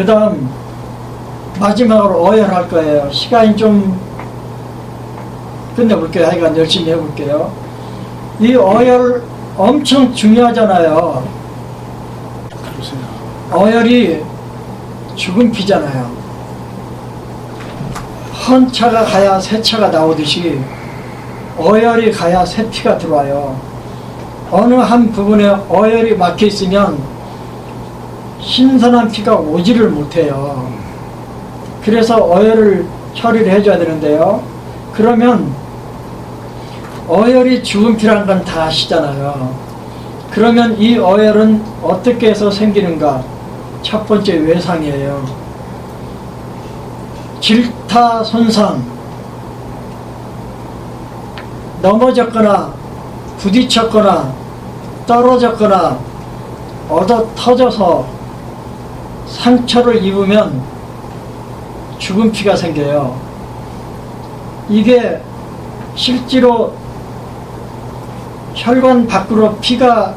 그 다음 마지막으로 어혈할 거예요. 시간이 좀 끝내볼게요. 하여간 열심히 해볼게요. 이 어혈 엄청 중요하잖아요. 그러세요. 어혈이 죽은 피잖아요. 헌 차가 가야 새 차가 나오듯이 어혈이 가야 새 피가 들어와요. 어느 한 부분에 어혈이 막혀 있으면 신선한 피가 오지를 못해요. 그래서 어혈을 처리를 해줘야 되는데요. 그러면 어혈이 죽은 피라는 건 다 아시잖아요. 그러면 이 어혈은 어떻게 해서 생기는가? 첫 번째 외상이에요. 질타 손상, 넘어졌거나 부딪혔거나 떨어졌거나 얻어 터져서 상처를 입으면 죽은 피가 생겨요. 이게 실제로 혈관 밖으로 피가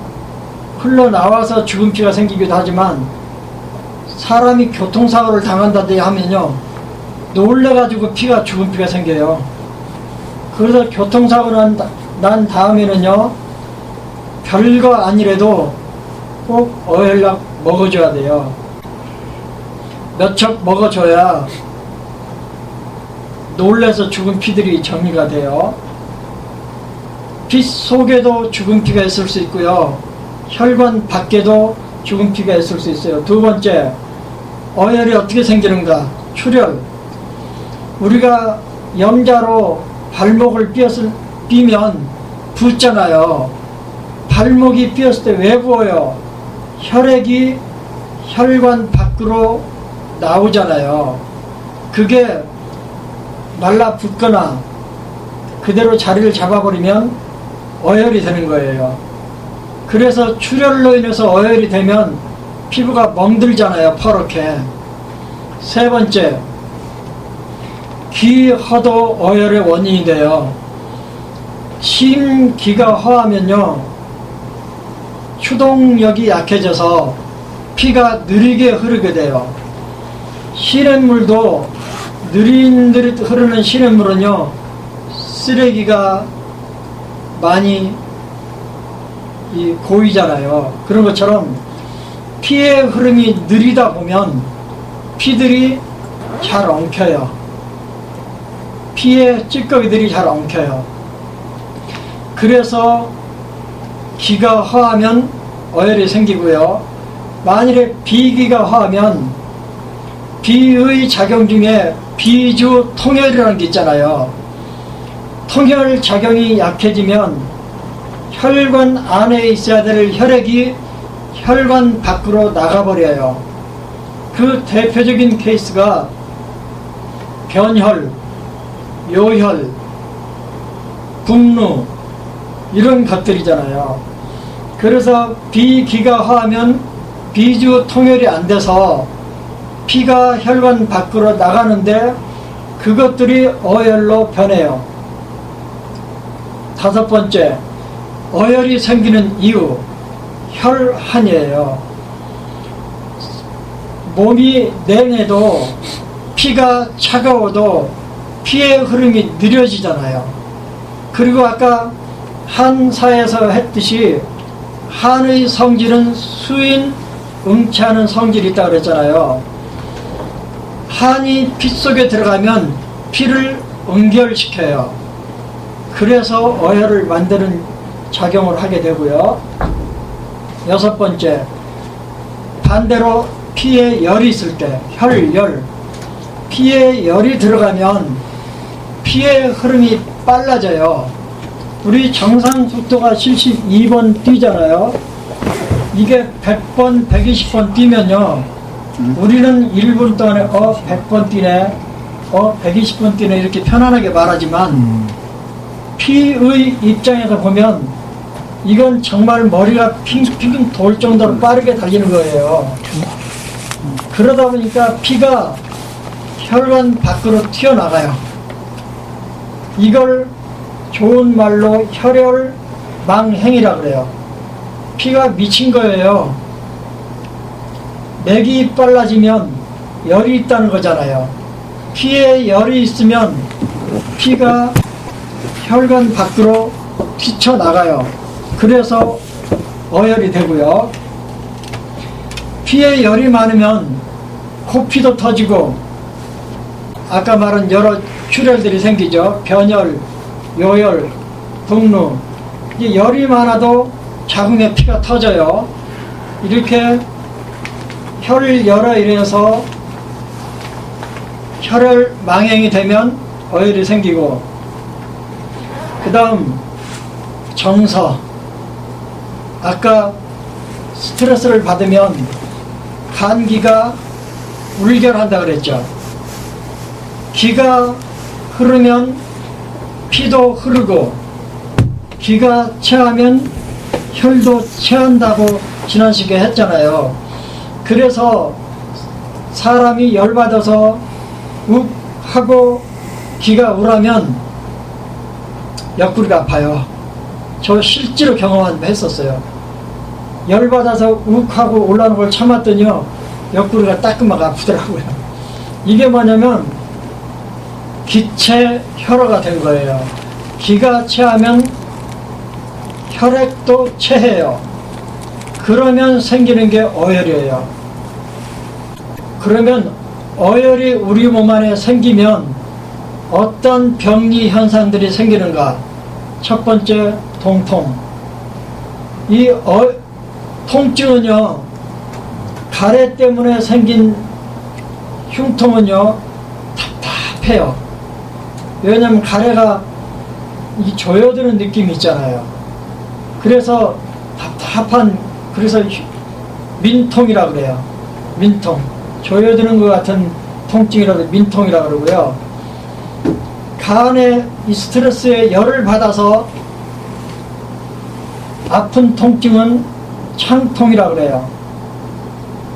흘러나와서 죽은 피가 생기기도 하지만, 사람이 교통사고를 당한다든지 하면요, 놀래가지고 피가 죽은 피가 생겨요. 그래서 교통사고 난 다음에는요, 별거 아니래도 꼭 어혈약 먹어줘야 돼요. 몇 척 먹어줘야 놀래서 죽은 피들이 정리가 돼요. 피 속에도 죽은 피가 있을 수 있고요, 혈관 밖에도 죽은 피가 있을 수 있어요. 두 번째, 어혈이 어떻게 생기는가? 출혈. 우리가 염자로 발목을 삐면 붓잖아요. 발목이 삐었을 때 왜 부어요? 혈액이 혈관 밖으로 나오잖아요. 그게 말라붙거나 그대로 자리를 잡아버리면 어혈이 되는 거예요. 그래서 출혈로 인해서 어혈이 되면 피부가 멍들잖아요, 퍼렇게. 세 번째, 귀, 허도 어혈의 원인이 돼요. 심기가 허하면요, 추동력이 약해져서 피가 느리게 흐르게 돼요. 시냇물도 느릿느릿 흐르는 시냇물은요, 쓰레기가 많이 고이잖아요. 그런 것처럼 피의 흐름이 느리다 보면 피들이 잘 엉켜요. 피의 찌꺼기들이 잘 엉켜요. 그래서 기가 허하면 어혈이 생기고요. 만일에 비기가 허하면 비의 작용 중에 비주 통혈이라는 게 있잖아요. 통혈 작용이 약해지면 혈관 안에 있어야 될 혈액이 혈관 밖으로 나가버려요. 그 대표적인 케이스가 변혈, 요혈, 분루 이런 것들이잖아요. 그래서 비기가 허하면 비주 통혈이 안 돼서 피가 혈관 밖으로 나가는데 그것들이 어혈로 변해요. 다섯 번째, 어혈이 생기는 이유, 혈한이에요. 몸이 냉해도 피가 차가워도 피의 흐름이 느려지잖아요. 그리고 아까 한사에서 했듯이 한의 성질은 수인, 응치하는 성질이 있다고 그랬잖아요. 한이 피 속에 들어가면 피를 응결시켜요. 그래서 어혈을 만드는 작용을 하게 되고요. 여섯 번째, 반대로 피에 열이 있을 때, 혈열. 피에 열이 들어가면 피의 흐름이 빨라져요. 우리 정상 속도가 72번 뛰잖아요. 이게 100번, 120번 뛰면요, 우리는 1분 동안에 100번 뛰네, 120번 뛰네 이렇게 편안하게 말하지만 피의 입장에서 보면 이건 정말 머리가 핑핑 돌 정도로 빠르게 달리는 거예요. 그러다 보니까 피가 혈관 밖으로 튀어나가요. 이걸 좋은 말로 혈혈망행이라 그래요. 피가 미친 거예요. 맥이 빨라지면 열이 있다는 거잖아요. 피에 열이 있으면 피가 혈관 밖으로 튀쳐나가요. 그래서 어혈이 되고요. 피에 열이 많으면 코피도 터지고 아까 말한 여러 출혈들이 생기죠. 변열, 요열, 동루. 이 열이 많아도 자궁에 피가 터져요. 이렇게 혈열에 인해서 혈혈 망행이 되면 어혈이 생기고, 그 다음 정서. 아까 스트레스를 받으면 간기가 울결한다 그랬죠. 기가 흐르면 피도 흐르고, 기가 체하면 혈도 체한다고 지난 시간에 했잖아요. 그래서 사람이 열받아서 욱 하고 기가 우라면 옆구리가 아파요. 저 실제로 경험했었어요. 열받아서 욱 하고 올라오는 걸 참았더니요, 옆구리가 따끔하고 아프더라고요. 이게 뭐냐면 기체 혈어가 된 거예요. 기가 체하면 혈액도 체해요. 그러면 생기는 게 어혈이에요. 그러면 어혈이 우리 몸 안에 생기면 어떤 병리 현상들이 생기는가? 첫 번째, 통통. 이 통증은요, 가래 때문에 생긴 흉통은요, 답답해요. 왜냐하면 가래가 이 조여드는 느낌이 있잖아요. 그래서 답답한, 그래서 민통이라 그래요. 민통. 조여드는 것 같은 통증이라고 민통이라 그러고요. 간에 이 스트레스에 열을 받아서 아픈 통증은 창통이라 그래요.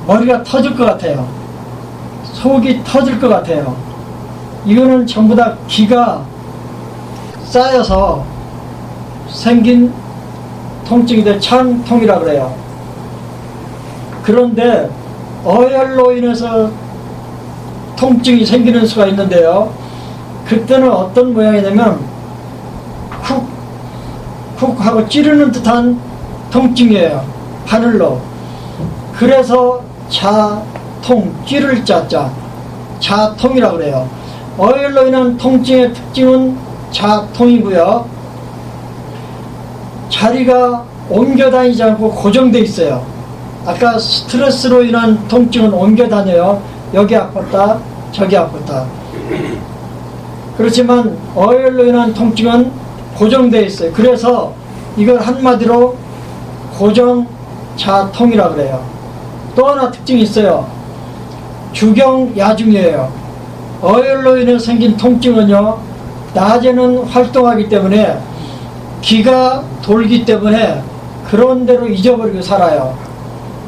머리가 터질 것 같아요. 속이 터질 것 같아요. 이거는 전부 다 기가 쌓여서 생긴 통증인데 창통이라 그래요. 그런데 어혈로 인해서 통증이 생기는 수가 있는데요. 그때는 어떤 모양이냐면 쿡 하고 찌르는 듯한 통증이에요. 바늘로. 그래서 자통, 찌를 자자, 자통이라 그래요. 어혈로 인한 통증의 특징은 자통이고요. 자리가 옮겨 다니지 않고 고정돼 있어요. 아까 스트레스로 인한 통증은 옮겨 다녀요. 여기 아팠다, 저기 아팠다. 그렇지만 어혈로 인한 통증은 고정돼 있어요. 그래서 이걸 한마디로 고정 자통이라 그래요. 또 하나 특징이 있어요. 주경 야중이에요. 어혈로 인해 생긴 통증은요, 낮에는 활동하기 때문에 기가 돌기 때문에 그런 대로 잊어버리고 살아요.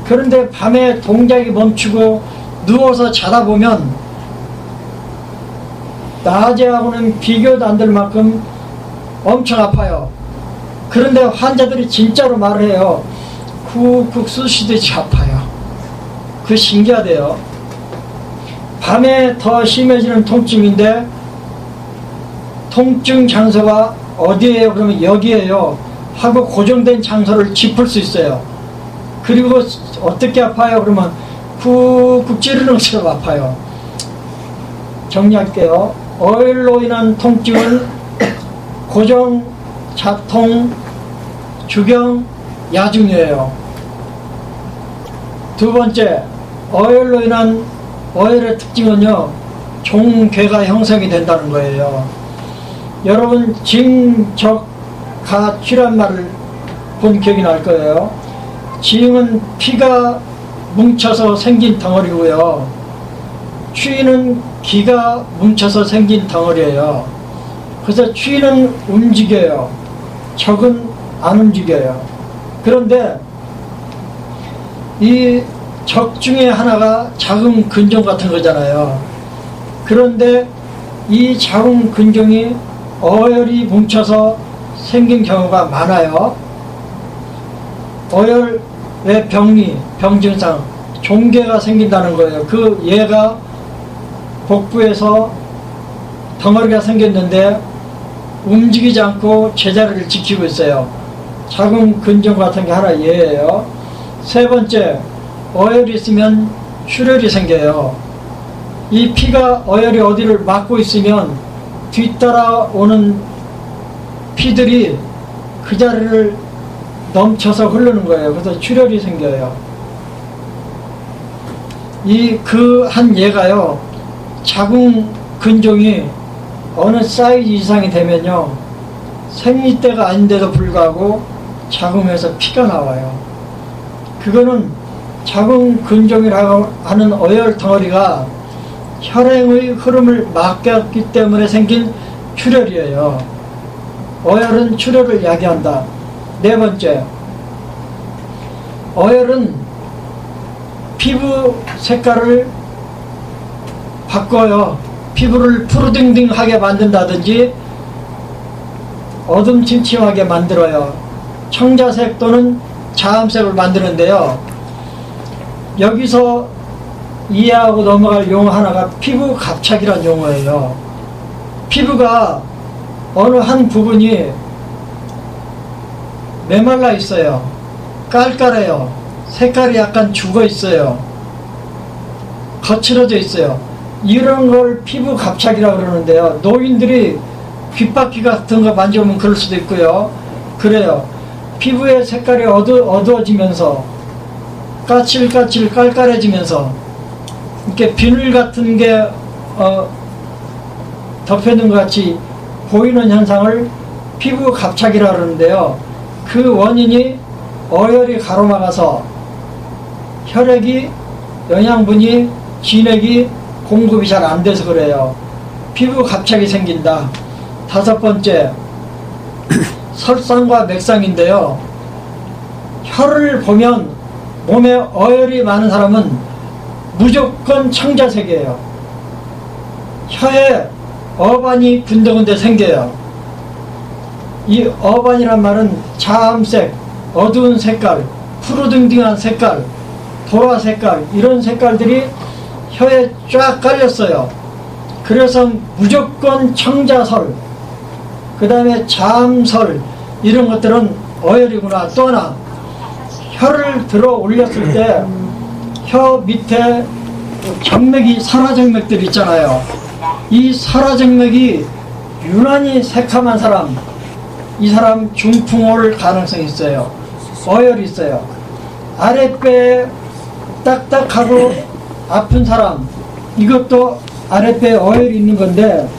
그런데 밤에 동작이 멈추고 누워서 자다 보면 낮에하고는 비교도 안 될 만큼 엄청 아파요. 그런데 환자들이 진짜로 말을 해요. 쿡쿡 쑤시듯이 아파요. 그 신기하대요. 밤에 더 심해지는 통증인데 통증 장소가 어디에요? 그러면 여기에요 하고 고정된 장소를 짚을 수 있어요. 그리고 어떻게 아파요? 그러면 쿡쿡 찌르는 것처럼 아파요. 정리할게요. 어혈로 인한 통증은 고정, 자통, 주경, 야중이에요. 두 번째, 어혈로 인한 어혈의 특징은요, 종괴가 형성이 된다는 거예요. 여러분 징적가취란 말을 본 기억이 날 거예요. 징은 피가 뭉쳐서 생긴 덩어리고요. 취는 기가 뭉쳐서 생긴 덩어리예요. 그래서 취는 움직여요. 적은 안 움직여요. 그런데 이 적 중에 하나가 자궁 근종 같은 거잖아요. 그런데 이 자궁 근종이 어혈이 뭉쳐서 생긴 경우가 많아요. 어혈의 병리, 병증상, 종괴가 생긴다는 거예요. 그 얘가 복부에서 덩어리가 생겼는데 움직이지 않고 제자리를 지키고 있어요. 자궁 근종 같은 게 하나 예예요. 세 번째, 어혈이 있으면 출혈이 생겨요. 이 피가 어혈이 어디를 막고 있으면 뒤따라오는 피들이 그 자리를 넘쳐서 흐르는 거예요. 그래서 출혈이 생겨요. 그 한 예가요, 자궁 근종이 어느 사이즈 이상이 되면요, 생리 때가 아닌데도 불구하고 자궁에서 피가 나와요. 그거는 자궁 근종이라고 하는 어혈 덩어리가 혈행의 흐름을 막았기 때문에 생긴 출혈이에요. 어혈은 출혈을 야기한다. 네 번째, 어혈은 피부 색깔을 바꿔요. 피부를 푸르딩딩하게 만든다든지 어둠침침하게 만들어요. 청자색 또는 자암색을 만드는데요. 여기서 이해하고 넘어갈 용어 하나가 피부 갑착이라는 용어예요. 피부가 어느 한 부분이 메말라 있어요. 깔깔해요. 색깔이 약간 죽어 있어요. 거칠어져 있어요. 이런 걸 피부 갑착이라고 그러는데요. 노인들이 귓바퀴 같은 거 만져보면 그럴 수도 있고요. 그래요. 피부의 색깔이 어두워지면서 까칠까칠 깔깔해지면서 이렇게 비늘 같은 게 덮여있는 것 같이 보이는 현상을 피부 갑착이라고 그러는데요. 그 원인이 어혈이 가로막아서 혈액이, 영양분이, 진액이 공급이 잘 안 돼서 그래요. 피부 갑착이 생긴다. 다섯 번째, 설상과 맥상인데요. 혈을 보면 몸에 어혈이 많은 사람은 무조건 청자색이에요. 혀에 어반이 군데군데 생겨요. 이 어반이란 말은 자암색, 어두운 색깔, 푸르등등한 색깔, 보라 색깔, 이런 색깔들이 혀에 쫙 깔렸어요. 그래서 무조건 청자설, 그 다음에 자암설, 이런 것들은 어혈이구나. 또 하나, 혀를 들어 올렸을 때 혀 밑에 정맥이, 살화정맥들 있잖아요. 이 살화정맥이 유난히 새카만 사람, 이 사람 중풍 올 가능성이 있어요. 어혈이 있어요. 아랫배에 딱딱하고 아픈 사람, 이것도 아랫배에 어혈이 있는 건데,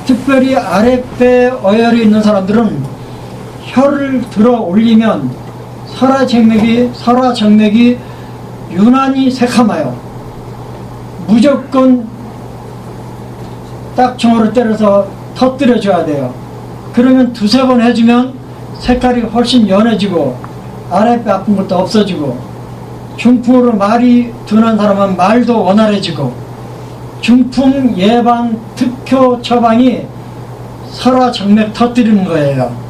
특별히 아랫배에 어혈이 있는 사람들은 혀를 들어 올리면 설화정맥이 유난히 새카마요. 무조건 딱정으로 때려서 터뜨려 줘야 돼요. 그러면 두세 번 해주면 색깔이 훨씬 연해지고 아랫배 아픈 것도 없어지고, 중풍으로 말이 둔한 사람은 말도 원활해지고, 중풍 예방 특효 처방이 설화정맥 터뜨리는 거예요.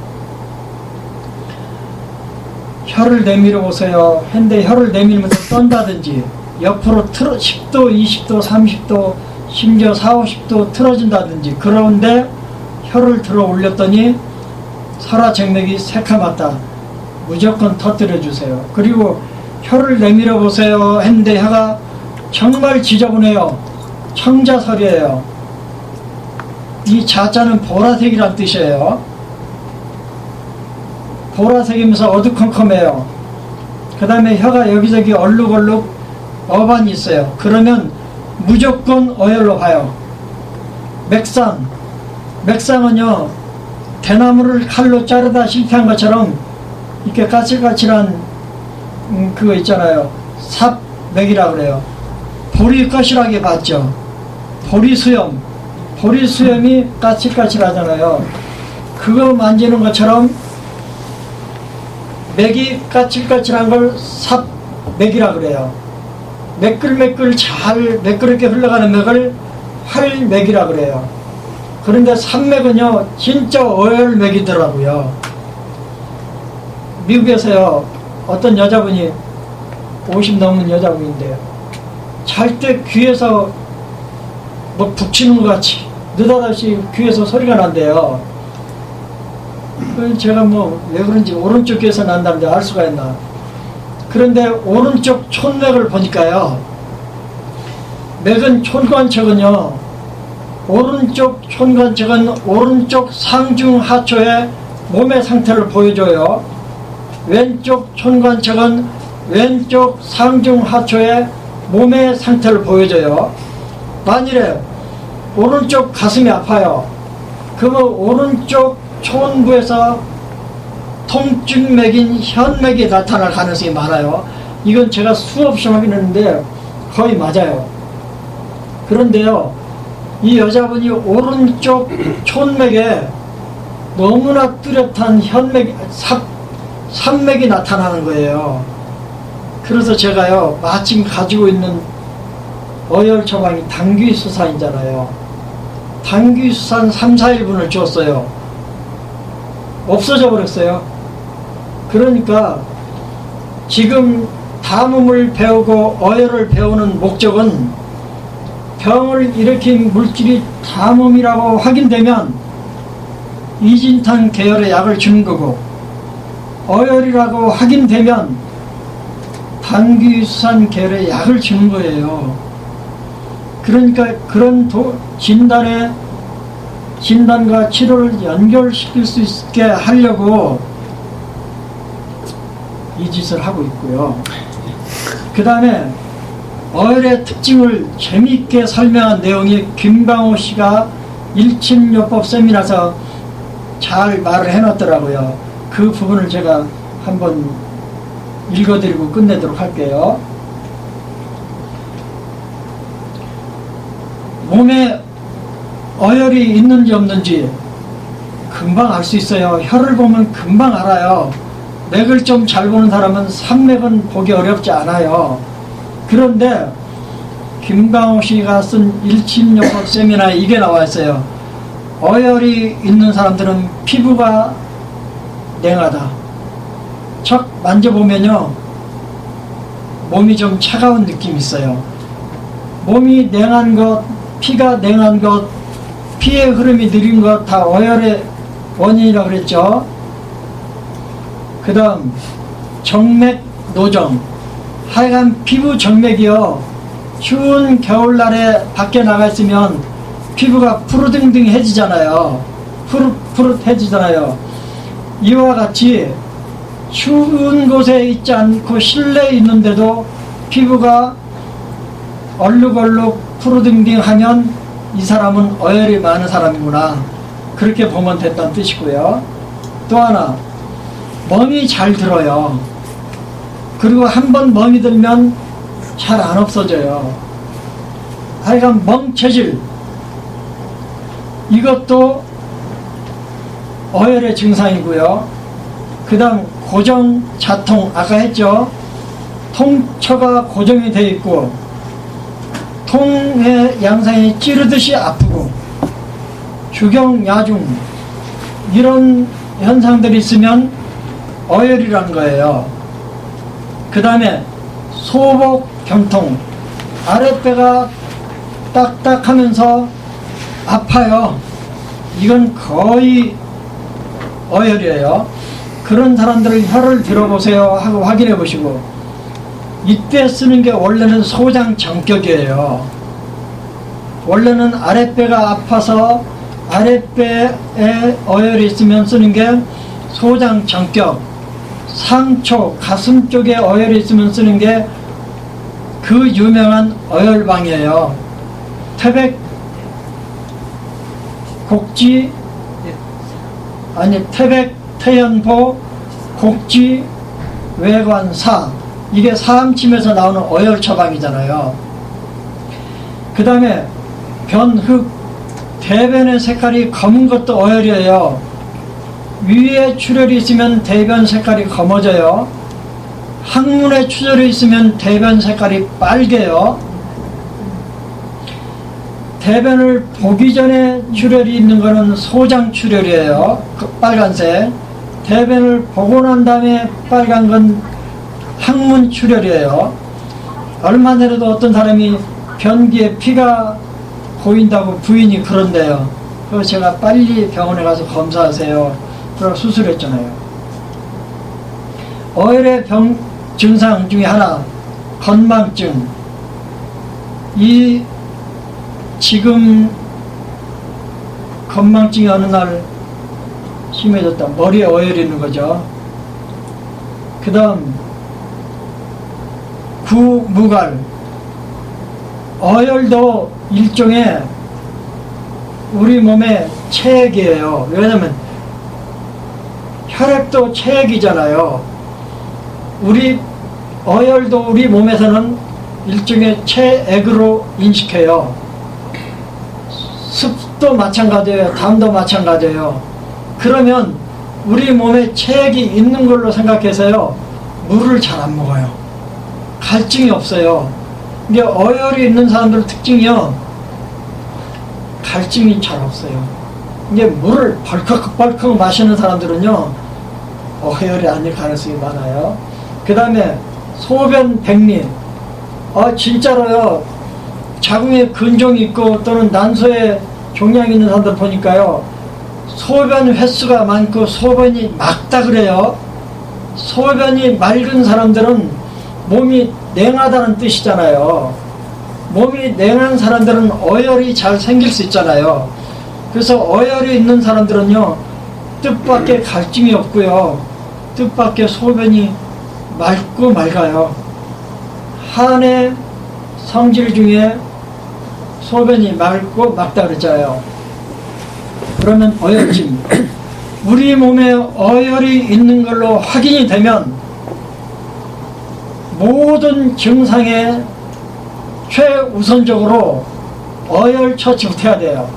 혀를 내밀어 보세요. 했는데 혀를 내밀면서 떤다든지, 옆으로 10도, 20도, 30도, 심지어 40, 50도 틀어진다든지, 그런데 혀를 들어 올렸더니 설화정맥이 새카맣다. 무조건 터뜨려 주세요. 그리고 혀를 내밀어 보세요 했는데 혀가 정말 지저분해요. 청자설이에요. 이 자자는 보라색이란 뜻이에요. 보라색이면서 어두컴컴해요. 그 다음에 혀가 여기저기 얼룩얼룩 어반이 있어요. 그러면 무조건 어혈로 가요. 맥상은요, 대나무를 칼로 자르다 실패한 것처럼 이렇게 까칠까칠한 그거 있잖아요. 삽맥이라 그래요. 보리 까실하게 봤죠. 보리수염이 까칠까칠하잖아요. 그거 만지는 것처럼 맥이 까칠까칠한 걸 삽맥이라 그래요. 매끄럽게 흘러가는 맥을 활맥이라 그래요. 그런데 산맥은요, 진짜 어혈맥이더라고요. 미국에서요, 어떤 여자분이 50 넘는 여자분인데요, 잘 때 귀에서 뭐 북치는 것 같이 느닷없이 귀에서 소리가 난대요. 제가 뭐 왜 그런지 오른쪽 귀에서 난다는데 알 수가 있나. 그런데 오른쪽 촌맥을 보니까요, 맥은 촌관척은요, 오른쪽 촌관척은 오른쪽 상중하초의 몸의 상태를 보여줘요. 왼쪽 촌관척은 왼쪽 상중하초의 몸의 상태를 보여줘요. 만일에 오른쪽 가슴이 아파요. 그러면 오른쪽 촌부에서 통증맥인 현맥이 나타날 가능성이 많아요. 이건 제가 수없이 확인했는데 거의 맞아요. 그런데요, 이 여자분이 오른쪽 촌맥에 너무나 뚜렷한 현맥, 산맥이 나타나는 거예요. 그래서 제가요, 마침 가지고 있는 어혈 처방이 당귀수산이잖아요. 당귀수산 3, 4일분을 줬어요. 없어져 버렸어요. 그러니까 지금 담음을 배우고 어혈을 배우는 목적은 병을 일으킨 물질이 담음이라고 확인되면 이진탕 계열의 약을 주는 거고, 어혈이라고 확인되면 당귀수산 계열의 약을 주는 거예요. 그러니까 그런 진단과 치료를 연결시킬 수 있게 하려고 이 짓을 하고 있고요. 그 다음에 어혈의 특징을 재미있게 설명한 내용이 김강호 씨가 일침요법 세미나에서 잘 말을 해놨더라고요. 그 부분을 제가 한번 읽어드리고 끝내도록 할게요. 몸에 어혈이 있는지 없는지 금방 알 수 있어요. 혀를 보면 금방 알아요. 맥을 좀 잘 보는 사람은 산맥은 보기 어렵지 않아요. 그런데 김강호 씨가 쓴 일침요법 세미나에 이게 나와 있어요. 어혈이 있는 사람들은 피부가 냉하다. 척 만져보면요, 몸이 좀 차가운 느낌이 있어요. 몸이 냉한 것, 피가 냉한 것, 피의 흐름이 느린 것 다 어혈의 원인이라고 그랬죠. 그 다음 정맥 노정, 하여간 피부 정맥이요, 추운 겨울날에 밖에 나가 있으면 피부가 푸르등등해지잖아요. 푸릇푸릇해지잖아요. 이와 같이 추운 곳에 있지 않고 실내에 있는데도 피부가 얼룩얼룩 푸르등등하면 이 사람은 어혈이 많은 사람이구나, 그렇게 보면 됐다는 뜻이고요. 또 하나, 멍이 잘 들어요. 그리고 한번 멍이 들면 잘 안 없어져요. 하여간 멍체질, 이것도 어혈의 증상이고요. 그 다음 고정 자통, 아까 했죠. 통처가 고정이 되어 있고 통의 양상이 찌르듯이 아프고 주경야중, 이런 현상들이 있으면 어혈이라는 거예요. 그 다음에 소복경통, 아랫배가 딱딱하면서 아파요. 이건 거의 어혈이에요. 그런 사람들을 혀를 들어보세요 하고 확인해 보시고, 이때 쓰는 게 원래는 소장정격이에요. 원래는 아랫배가 아파서 아랫배에 어혈이 있으면 쓰는 게 소장정격, 상초, 가슴 쪽에 어혈이 있으면 쓰는 게 그 유명한 어혈방이에요. 태백 곡지, 태백 태연보 곡지 외관사, 이게 사암침에서 나오는 어혈 처방이잖아요. 그 다음에 변흑, 대변의 색깔이 검은 것도 어혈이에요. 위에 출혈이 있으면 대변 색깔이 검어져요. 항문에 출혈이 있으면 대변 색깔이 빨개요. 대변을 보기 전에 출혈이 있는 것은 소장 출혈이에요. 그 빨간색. 대변을 보고 난 다음에 빨간 건 항문 출혈이에요. 얼마 전에도 어떤 사람이 변기에 피가 보인다고 부인이 그런데요. 그래서 제가 빨리 병원에 가서 검사하세요. 그러고 수술했잖아요. 어혈의 병 증상 중에 하나, 건망증. 이 지금 건망증이 어느 날 심해졌다. 머리에 어혈이 있는 거죠. 그 다음 구무갈. 어혈도 일종의 우리 몸의 체액이에요. 왜냐면 혈액도 체액이잖아요. 우리 어혈도 우리 몸에서는 일종의 체액으로 인식해요. 습도 마찬가지예요. 담도 마찬가지예요. 그러면 우리 몸에 체액이 있는 걸로 생각해서요, 물을 잘 안 먹어요. 갈증이 없어요. 근데 어혈이 있는 사람들 특징이요, 갈증이 잘 없어요. 이제 물을 벌컥벌컥 마시는 사람들은요, 어혈이 아닐 가능성이 많아요. 그 다음에 소변 백리. 진짜로요, 자궁에 근종이 있고 또는 난소에 종양이 있는 사람들 보니까요, 소변 횟수가 많고 소변이 맑다 그래요. 소변이 맑은 사람들은 몸이 냉하다는 뜻이잖아요. 몸이 냉한 사람들은 어혈이 잘 생길 수 있잖아요. 그래서 어혈이 있는 사람들은요, 뜻밖의 갈증이 없고요, 뜻밖의 소변이 맑고 맑아요. 한의 성질 중에 소변이 맑고 맑다 그랬잖아요. 그러면 어혈증. 우리 몸에 어혈이 있는 걸로 확인이 되면 모든 증상에 최우선적으로 어혈 처치부터 해야 돼요.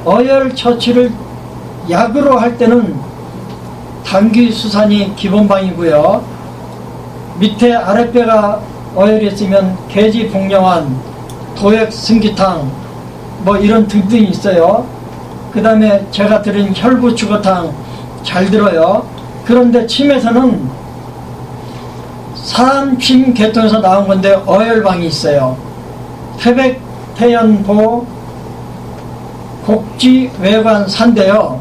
어혈 처치를 약으로 할 때는 당귀수산이 기본방이고요. 밑에 아랫배가 어혈이 있으면 계지복령환, 도액승기탕 뭐 이런 등등이 있어요. 그 다음에 제가 드린 혈부추거탕 잘 들어요. 그런데 침에서는 사암침 계통에서 나온 건데 어혈방이 있어요. 태백태연보 곡지외관산데요,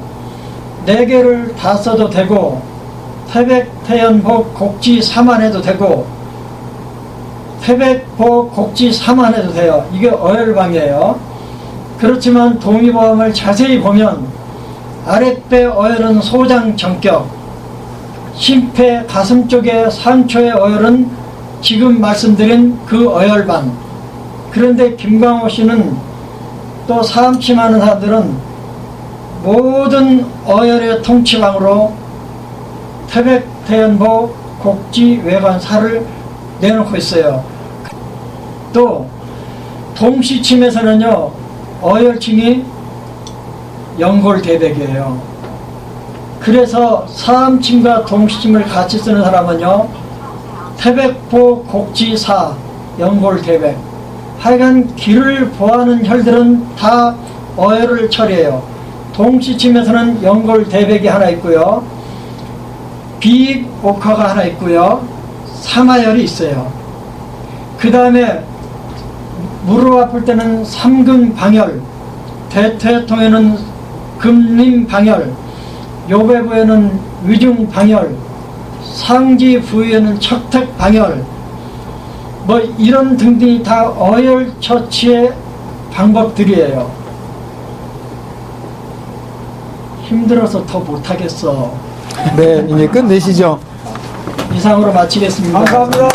4개를 다 써도 되고 태백태연보 곡지사만 해도 되고 태백보 곡지사만 해도 돼요. 이게 어혈방이에요. 그렇지만 동의보감을 자세히 보면 아랫배 어혈은 소장 정격, 심폐 가슴 쪽의 상초의 어혈은 지금 말씀드린 그 어혈방. 그런데 김광호 씨는 또 사암침하는 사람들은 모든 어혈의 통치방으로 태백태연보 곡지외관사를 내놓고 있어요. 또 동시침에서는요, 어혈침이 연골대백이에요. 그래서 사암침과 동시침을 같이 쓰는 사람은요, 태백보 곡지사 연골대백. 하여간 기를 보하는 혈들은 다 어혈을 처리해요. 동시침에서는 연골대백이 하나 있고요, 비옥화가 하나 있고요, 삼하혈이 있어요. 그 다음에 무릎 아플 때는 삼근방혈, 대퇴통에는 금림방혈, 요배부에는 위중방혈, 상지 부위에는 척택방혈, 뭐 이런 등등이 다 어혈 처치의 방법들이에요. 힘들어서 더 못하겠어. 네, 이제 끝내시죠. 이상으로 마치겠습니다. 감사합니다.